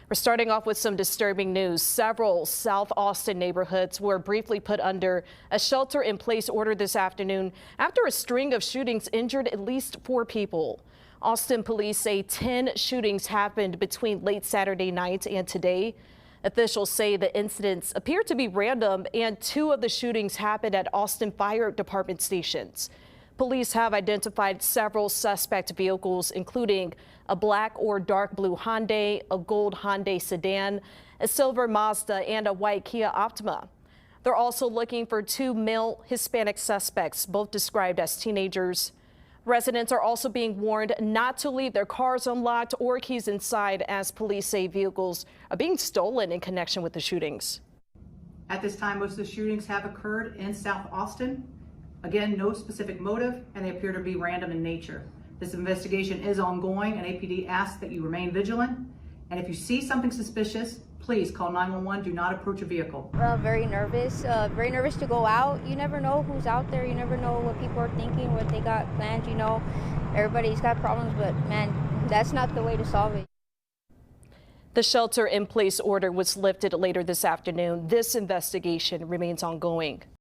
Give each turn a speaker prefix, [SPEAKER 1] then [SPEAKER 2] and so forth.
[SPEAKER 1] We're starting off with some disturbing news. Several South Austin neighborhoods were briefly put under a shelter-in-place order this afternoon after a string of shootings injured at least 4 people. Austin police say 10 shootings happened between late Saturday night and today. Officials say the incidents appear to be random, and 2 of the shootings happened at Austin Fire Department stations. Police have identified several suspect vehicles, including a black or dark blue Hyundai, a gold Hyundai sedan, a silver Mazda, and a white Kia Optima. They're also looking for 2 male Hispanic suspects, both described as teenagers. Residents are also being warned not to leave their cars unlocked or keys inside, as police say vehicles are being stolen in connection with the shootings.
[SPEAKER 2] At this time, most of the shootings have occurred in South Austin. Again, no specific motive, and they appear to be random in nature. This investigation is ongoing, and APD asks that you remain vigilant. And if you see something suspicious, please call 911. Do not approach a vehicle.
[SPEAKER 3] Very nervous to go out. You never know who's out there. You never know what people are thinking, what they got planned. You know, everybody's got problems, but man, that's not the way to solve it.
[SPEAKER 1] The shelter-in-place order was lifted later this afternoon. This investigation remains ongoing.